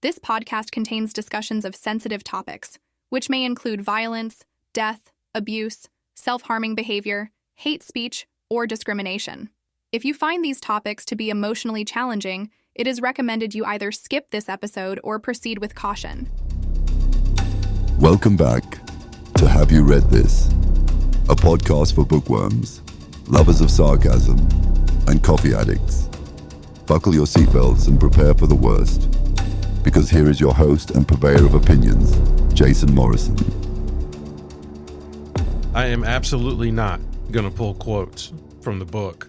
This podcast contains discussions of sensitive topics, which may include violence, death, abuse, self-harming behavior, hate speech, or discrimination. If you find these topics to be emotionally challenging, it is recommended you either skip this episode or proceed with caution. Welcome back to Have You Read This? A podcast for bookworms, lovers of sarcasm, and coffee addicts. Buckle your seatbelts and prepare for the worst, because here is your host and purveyor of opinions, Jason Morrison. I am absolutely not going to pull quotes from the book,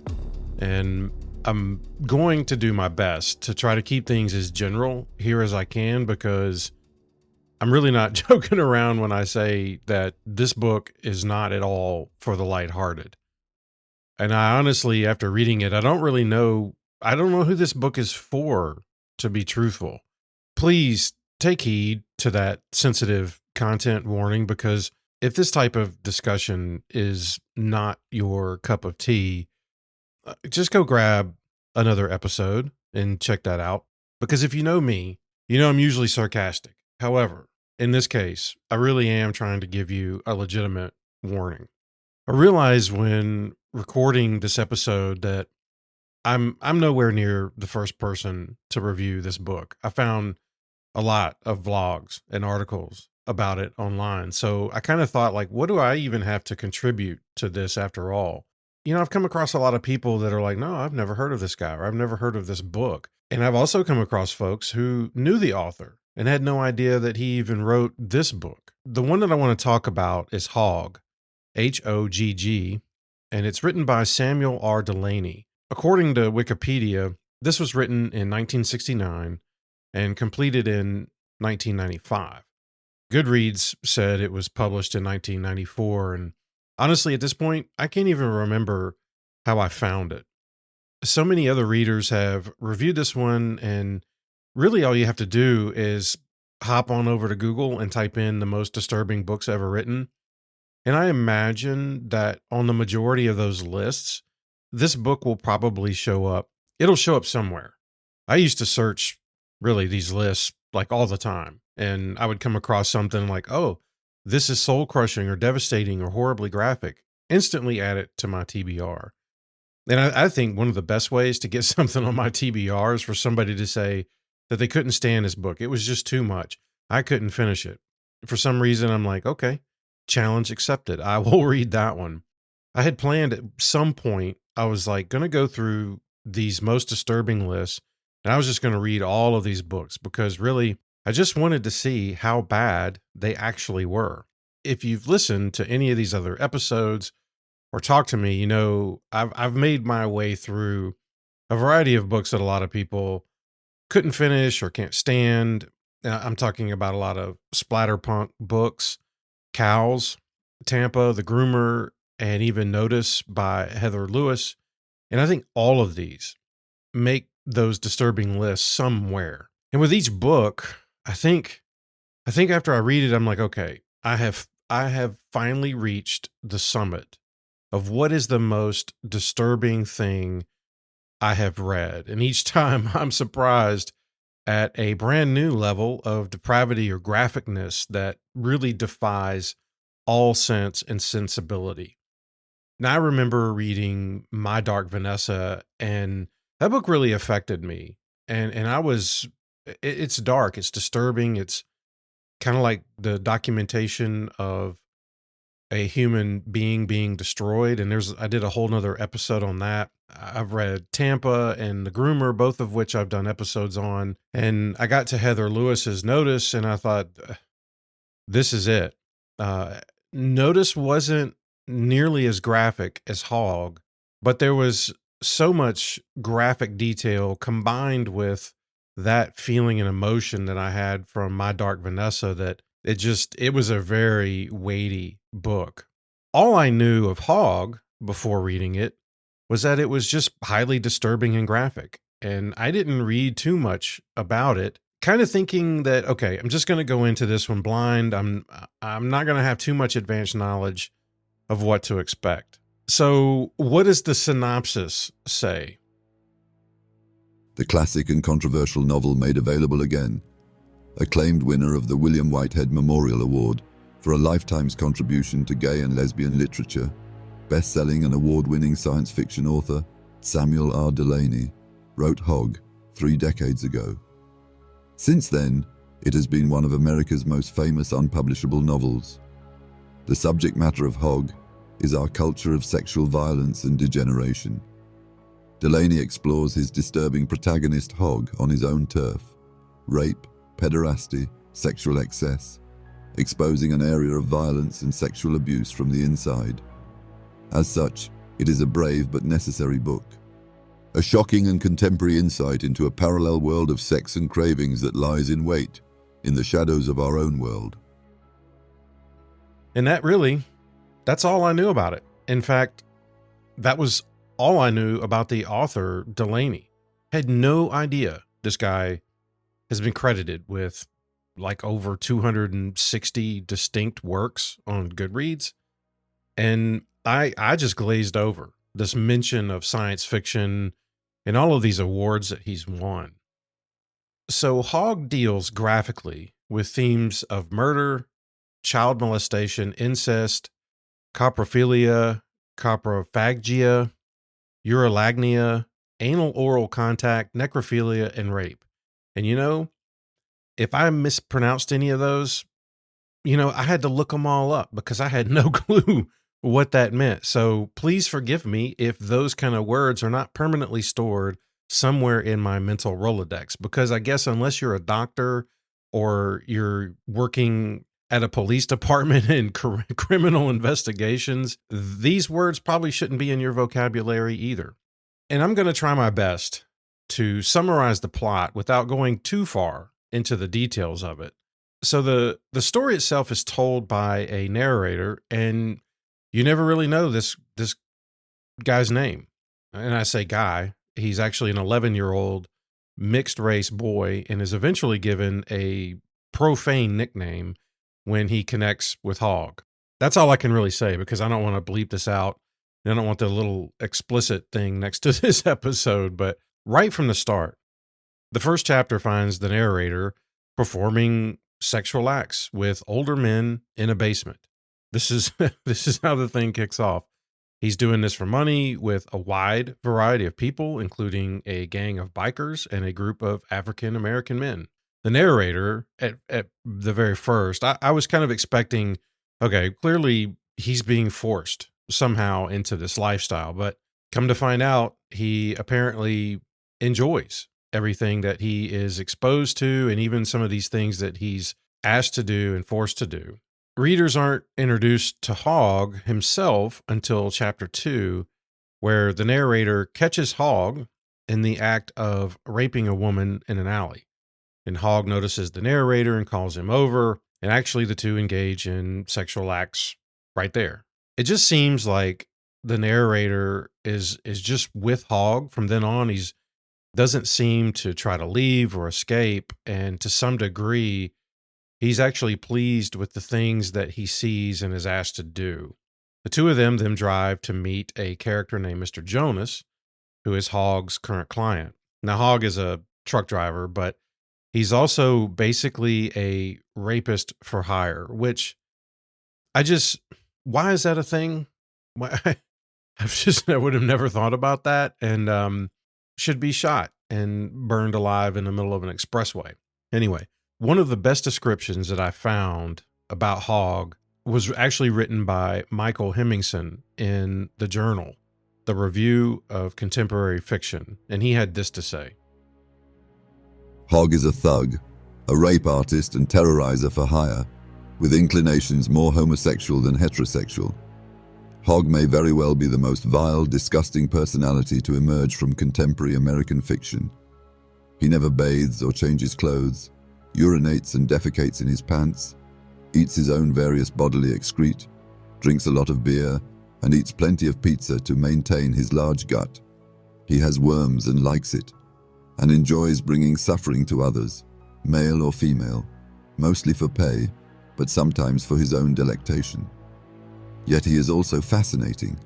and I'm going to do my best to try to keep things as general here as I can, because I'm really not joking around when I say that this book is not at all for the lighthearted. And I honestly, after reading it, I don't know who this book is for, to be truthful. Please take heed to that sensitive content warning, because if this type of discussion is not your cup of tea, just go grab another episode and check that out. Because if you know me, you know I'm usually sarcastic. However, in this case, I really am trying to give you a legitimate warning. I realize when recording this episode that I'm nowhere near the first person to review this book. I found a lot of vlogs and articles about it online. So I kind of thought, like, what do I even have to contribute to this after all? You know, I've come across a lot of people that are like, no, I've never heard of this guy, or I've never heard of this book. And I've also come across folks who knew the author and had no idea that he even wrote this book. The one that I want to talk about is Hogg, H-O-G-G, and it's written by Samuel R. Delany. According to Wikipedia, this was written in 1969 and completed in 1995. Goodreads said it was published in 1994, and honestly, at this point, I can't even remember how I found it. So many other readers have reviewed this one, and really all you have to do is hop on over to Google and type in the most disturbing books ever written. And I imagine that on the majority of those lists, this book will probably show up. It'll show up somewhere. I used to search really these lists like all the time, and I would come across something like, oh, this is soul crushing or devastating or horribly graphic. Instantly add it to my TBR. And I think one of the best ways to get something on my TBR is for somebody to say that they couldn't stand this book. It was just too much. I couldn't finish it. For some reason, I'm like, okay, challenge accepted. I will read that one. I had planned at some point, I was like going to go through these most disturbing lists, and I was just going to read all of these books, because really, I just wanted to see how bad they actually were. If you've listened to any of these other episodes or talked to me, you know, I've made my way through a variety of books that a lot of people couldn't finish or can't stand. I'm talking about a lot of splatterpunk books, Cows, Tampa, The Groomer, and even Notice by Heather Lewis. And I think all of these make those disturbing lists somewhere. And with each book, I think after I read it, I'm like, okay, I have finally reached the summit of what is the most disturbing thing I have read. And each time I'm surprised at a brand new level of depravity or graphicness that really defies all sense and sensibility. Now, I remember reading My Dark Vanessa, and that book really affected me. And it's dark, it's disturbing, it's kind of like the documentation of a human being destroyed. And I did a whole nother episode on that. I've read Tampa and The Groomer, both of which I've done episodes on. And I got to Heather Lewis's Notice, and I thought, this is it. Notice wasn't nearly as graphic as Hogg, but there was so much graphic detail combined with that feeling and emotion that I had from My Dark Vanessa that it was a very weighty book. All I knew of Hogg before reading it was that it was just highly disturbing and graphic. And I didn't read too much about it, kind of thinking that, okay, I'm just going to go into this one blind. I'm not going to have too much advanced knowledge of what to expect. So what does the synopsis say? The classic and controversial novel made available again acclaimed winner of the William Whitehead Memorial Award for a lifetime's contribution to gay and lesbian literature, best-selling and award-winning science fiction author Samuel R. Delany wrote Hog 3 decades ago. Since then, it has been one of America's most famous unpublishable novels. The subject matter of Hog is our culture of sexual violence and degeneration. Delany explores his disturbing protagonist Hog on his own turf: rape, pederasty, sexual excess, exposing an area of violence and sexual abuse from the inside. As such, it is a brave but necessary book. A shocking and contemporary insight into a parallel world of sex and cravings that lies in wait in the shadows of our own world. And that's all I knew about it. In fact, that was all I knew about the author, Delany. Had no idea this guy has been credited with like over 260 distinct works on Goodreads. And I just glazed over this mention of science fiction and all of these awards that he's won. So Hog deals graphically with themes of murder, child molestation, incest, coprophilia, coprophagia, urolagnia, anal oral contact, necrophilia, and rape. And if I mispronounced any of those, I had to look them all up because I had no clue what that meant. So please forgive me if those kind of words are not permanently stored somewhere in my mental Rolodex, because I guess unless you're a doctor or you're working at a police department in criminal investigations, these words probably shouldn't be in your vocabulary either. And I'm going to try my best to summarize the plot without going too far into the details of it. So the story itself is told by a narrator, and you never really know this guy's name. And I say guy, he's actually an 11-year-old mixed race boy and is eventually given a profane nickname when he connects with Hog. That's all I can really say because I don't want to bleep this out. I don't want the little explicit thing next to this episode, but right from the start, the first chapter finds the narrator performing sexual acts with older men in a basement. This is how the thing kicks off. He's doing this for money with a wide variety of people, including a gang of bikers and a group of African American men. The narrator, at the very first, I was kind of expecting, okay, clearly he's being forced somehow into this lifestyle, but come to find out, he apparently enjoys everything that he is exposed to, and even some of these things that he's asked to do and forced to do. Readers aren't introduced to Hog himself until chapter 2, where the narrator catches Hog in the act of raping a woman in an alley. And Hog notices the narrator and calls him over, and actually the two engage in sexual acts right there. It just seems like the narrator is just with Hog from then on. He's doesn't seem to try to leave or escape, and to some degree, he's actually pleased with the things that he sees and is asked to do. The two of them then drive to meet a character named Mr. Jonas, who is Hog's current client. Now, Hog is a truck driver, but he's also basically a rapist for hire, which why is that a thing? I would have never thought about that, and should be shot and burned alive in the middle of an expressway. Anyway, one of the best descriptions that I found about Hog was actually written by Michael Hemmingson in the Journal, the Review of Contemporary Fiction, and he had this to say. Hog is a thug, a rape artist and terrorizer for hire, with inclinations more homosexual than heterosexual. Hog may very well be the most vile, disgusting personality to emerge from contemporary American fiction. He never bathes or changes clothes, urinates and defecates in his pants, eats his own various bodily excrete, drinks a lot of beer, and eats plenty of pizza to maintain his large gut. He has worms and likes it, and enjoys bringing suffering to others, male or female, mostly for pay, but sometimes for his own delectation. Yet he is also fascinating,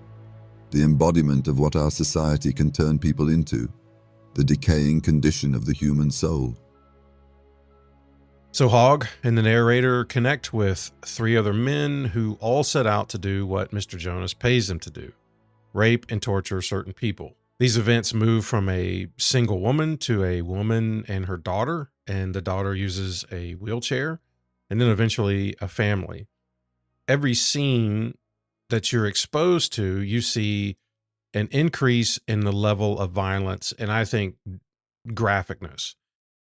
the embodiment of what our society can turn people into, the decaying condition of the human soul. So Hogg and the narrator connect with 3 other men who all set out to do what Mr. Jonas pays them to do: rape and torture certain people. These events move from a single woman to a woman and her daughter, and the daughter uses a wheelchair, and then eventually a family. Every scene that you're exposed to, you see an increase in the level of violence and I think graphicness.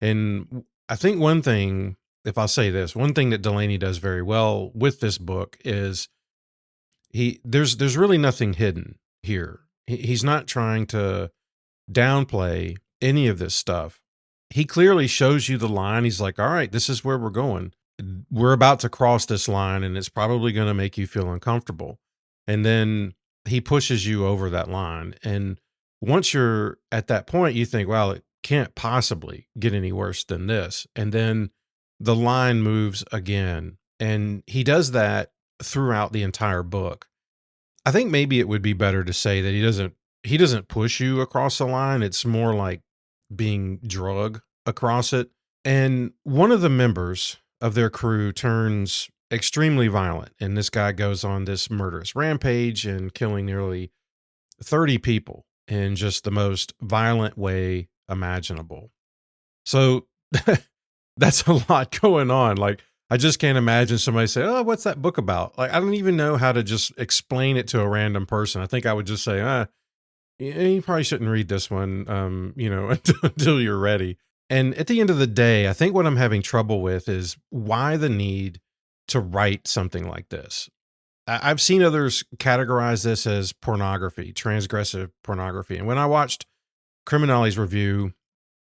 And I think one thing, if I'll say this, one thing that Delaney does very well with this book is there's really nothing hidden here. He's not trying to downplay any of this stuff. He clearly shows you the line. He's like, all right, this is where we're going. We're about to cross this line and it's probably going to make you feel uncomfortable. And then he pushes you over that line. And once you're at that point, you think, well, it can't possibly get any worse than this. And then the line moves again. And he does that throughout the entire book. I think maybe it would be better to say that he doesn't push you across the line. It's more like being drug across it. And one of the members of their crew turns extremely violent. And this guy goes on this murderous rampage and killing nearly 30 people in just the most violent way imaginable. So that's a lot going on. Like, I just can't imagine somebody say, oh, what's that book about? Like, I don't even know how to just explain it to a random person. I think I would just say, you probably shouldn't read this one, until you're ready. And at the end of the day, I think what I'm having trouble with is why the need to write something like this. I've seen others categorize this as pornography, transgressive pornography. And when I watched Criminali's review,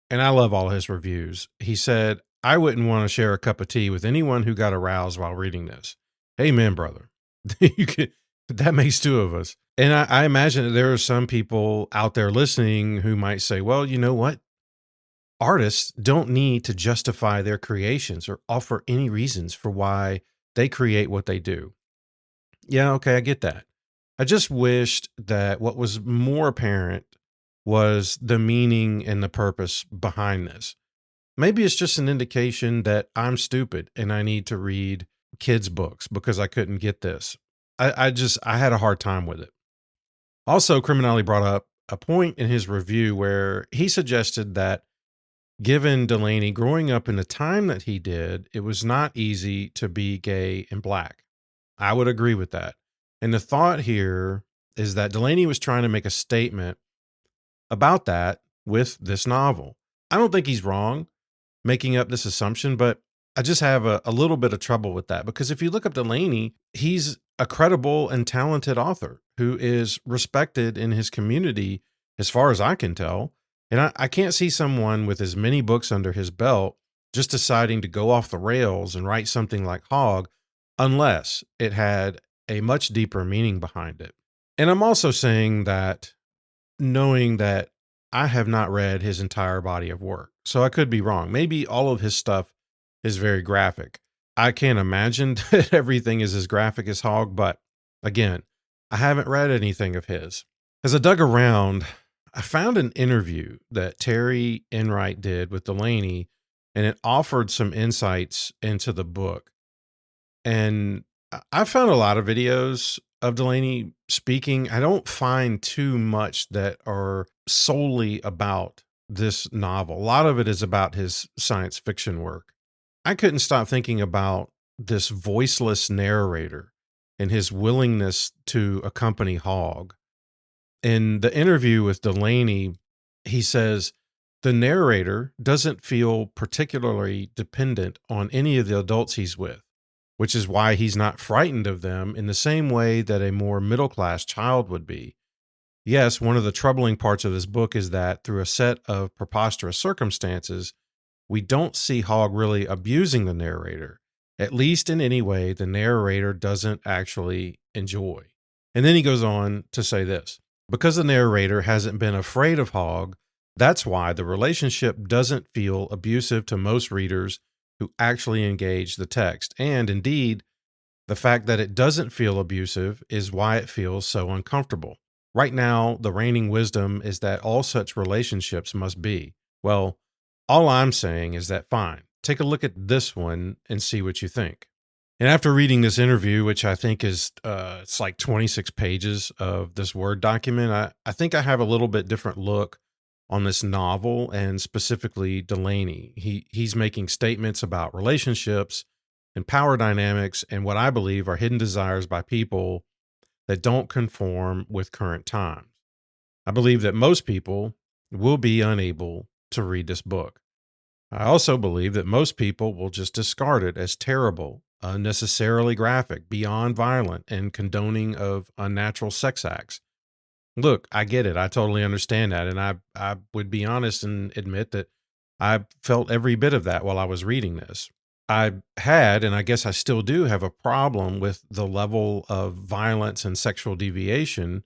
and I love all his reviews, he said, I wouldn't want to share a cup of tea with anyone who got aroused while reading this. Amen, brother. That makes 2 of us. And I imagine that there are some people out there listening who might say, well, you know what? Artists don't need to justify their creations or offer any reasons for why they create what they do. Yeah, okay, I get that. I just wished that what was more apparent was the meaning and the purpose behind this. Maybe it's just an indication that I'm stupid and I need to read kids' books because I couldn't get this. I had a hard time with it. Also, Criminali brought up a point in his review where he suggested that given Delaney growing up in the time that he did, it was not easy to be gay and black. I would agree with that. And the thought here is that Delaney was trying to make a statement about that with this novel. I don't think he's wrong making up this assumption, but I just have a little bit of trouble with that because if you look up Delaney, he's a credible and talented author who is respected in his community as far as I can tell. And I can't see someone with as many books under his belt just deciding to go off the rails and write something like Hogg unless it had a much deeper meaning behind it. And I'm also saying that knowing that I have not read his entire body of work, so I could be wrong. Maybe all of his stuff is very graphic. I can't imagine that everything is as graphic as Hogg, but again, I haven't read anything of his. As I dug around, I found an interview that Terry Enright did with Delaney, and it offered some insights into the book. And I found a lot of videos of Delaney speaking. I don't find too much that are solely about this novel. A lot of it is about his science fiction work. I couldn't stop thinking about this voiceless narrator and his willingness to accompany Hogg. In the interview with Delaney, he says, the narrator doesn't feel particularly dependent on any of the adults he's with, which is why he's not frightened of them in the same way that a more middle-class child would be. Yes, one of the troubling parts of this book is that through a set of preposterous circumstances, we don't see Hogg really abusing the narrator, at least in any way the narrator doesn't actually enjoy. And then he goes on to say this, because the narrator hasn't been afraid of Hogg, that's why the relationship doesn't feel abusive to most readers who actually engage the text. And indeed, the fact that it doesn't feel abusive is why it feels so uncomfortable. Right now, the reigning wisdom is that all such relationships must be. Well, all I'm saying is that fine, take a look at this one and see what you think. And after reading this interview, which I think is, it's like 26 pages of this Word document, I think I have a little bit different look on this novel and specifically Delaney. He's making statements about relationships and power dynamics and what I believe are hidden desires by people that don't conform with current times. I believe that most people will be unable to read this book. I also believe that most people will just discard it as terrible, unnecessarily graphic, beyond violent, and condoning of unnatural sex acts. Look, I get it. I totally understand that. And I would be honest and admit that I felt every bit of that while I was reading this. I had, and I guess I still do have a problem with the level of violence and sexual deviation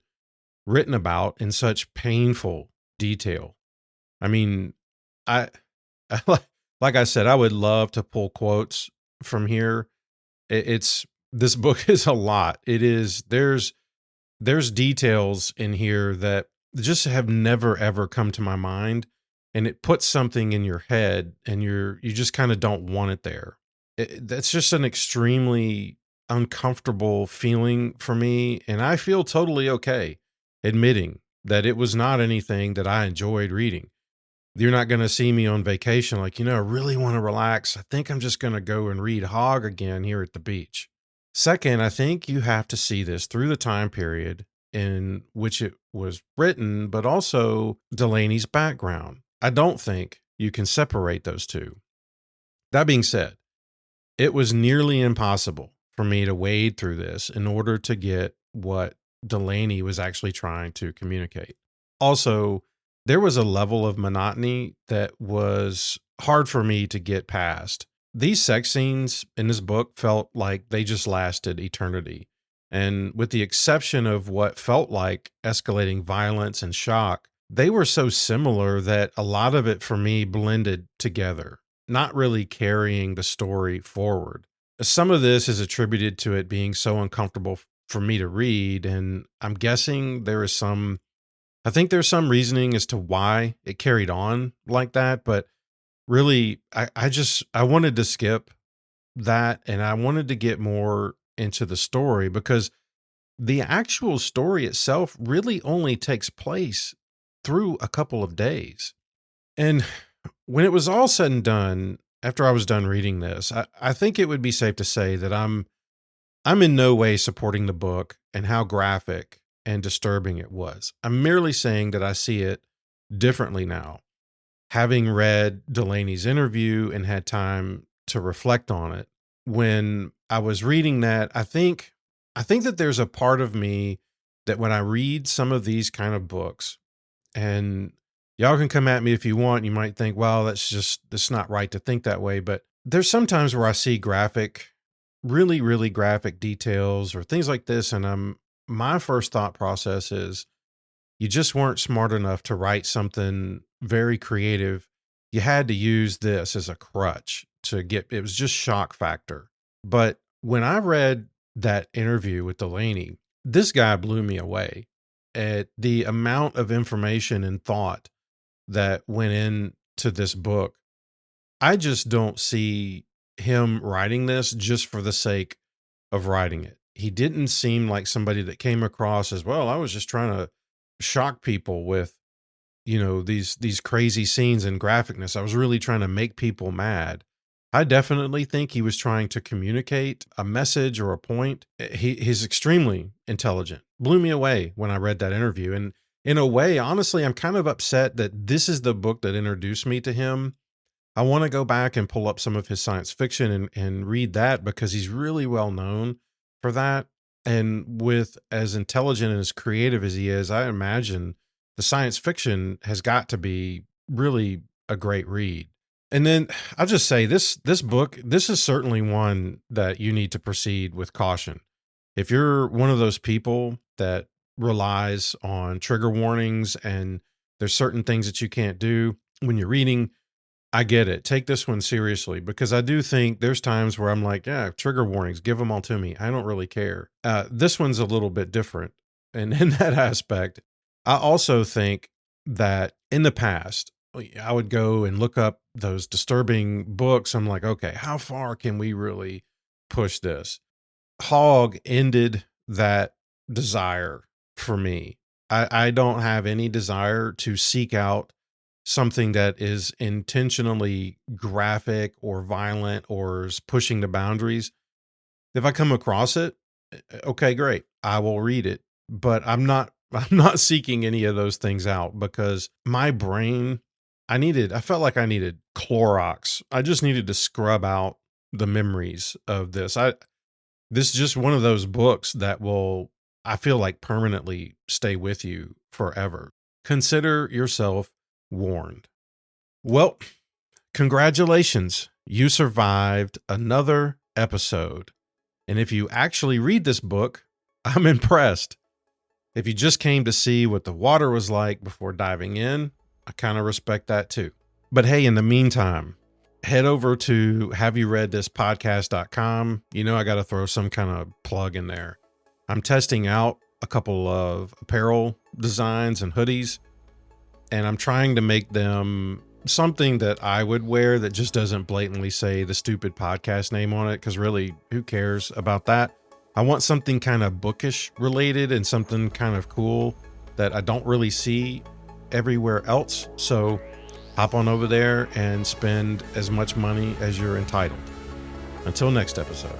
written about in such painful detail. I mean, I, like I said, I would love to pull quotes from here. It's this book is a lot. It is there's details in here that just have never ever come to my mind, and it puts something in your head, and you just kind of don't want it there. That's just an extremely uncomfortable feeling for me, and I feel totally okay admitting that it was not anything that I enjoyed reading. You're not going to see me on vacation like, I really want to relax. I think I'm just going to go and read Hog again here at the beach. Second, I think you have to see this through the time period in which it was written, but also Delaney's background. I don't think you can separate those two. That being said, it was nearly impossible for me to wade through this in order to get what Delaney was actually trying to communicate. Also, there was a level of monotony that was hard for me to get past. These sex scenes in this book felt like they just lasted eternity. And with the exception of what felt like escalating violence and shock, they were so similar that a lot of it for me blended together, not really carrying the story forward. Some of this is attributed to it being so uncomfortable for me to read, and I'm guessing I think there's some reasoning as to why it carried on like that, but really, I wanted to skip that, and I wanted to get more into the story because the actual story itself really only takes place through a couple of days. And when it was all said and done, after I was done reading this, I think it would be safe to say that I'm in no way supporting the book and how graphic and disturbing it was. I'm merely saying that I see it differently now. Having read Delaney's interview and had time to reflect on it, when I was reading that, I think that there's a part of me that when I read some of these kind of books, and y'all can come at me if you want, you might think, well, that's not right to think that way. But there's sometimes where I see really, really graphic details or things like this, and my first thought process is, you just weren't smart enough to write something very creative. You had to use this as a crutch it was just shock factor. But when I read that interview with Delaney, this guy blew me away at the amount of information and thought that went into this book. I just don't see him writing this just for the sake of writing it. He didn't seem like somebody that came across as, well, I was just trying to shock people with, these crazy scenes and graphicness. I was really trying to make people mad. I definitely think he was trying to communicate a message or a point. He's extremely intelligent. Blew me away when I read that interview. And in a way, honestly, I'm kind of upset that this is the book that introduced me to him. I want to go back and pull up some of his science fiction and read that because he's really well known for that. And with as intelligent and as creative as he is, I imagine the science fiction has got to be really a great read. And then I'll just say this book, this is certainly one that you need to proceed with caution. If you're one of those people that relies on trigger warnings and there's certain things that you can't do when you're reading, I get it. Take this one seriously because I do think there's times where I'm like, yeah, trigger warnings, give them all to me. I don't really care. This one's a little bit different. And in that aspect, I also think that in the past, I would go and look up those disturbing books, I'm like, okay, how far can we really push this? Hog ended that desire for me. I don't have any desire to seek out something that is intentionally graphic or violent or is pushing the boundaries. If I come across it, okay, great. I will read it. But I'm not seeking any of those things out because my brain, I felt like I needed Clorox. I just needed to scrub out the memories of this. This is just one of those books that will, I feel like, permanently stay with you forever. Consider yourself warned. Well, congratulations. You survived another episode. And if you actually read this book, I'm impressed. If you just came to see what the water was like before diving in, I kind of respect that too. But hey, in the meantime, head over to haveyourreadthispodcast.com. You know, I got to throw some kind of plug in there. I'm testing out a couple of apparel designs and hoodies, and I'm trying to make them something that I would wear that just doesn't blatantly say the stupid podcast name on it, because really, who cares about that? I want something kind of bookish related and something kind of cool that I don't really see everywhere else. So hop on over there and spend as much money as you're entitled. Until next episode.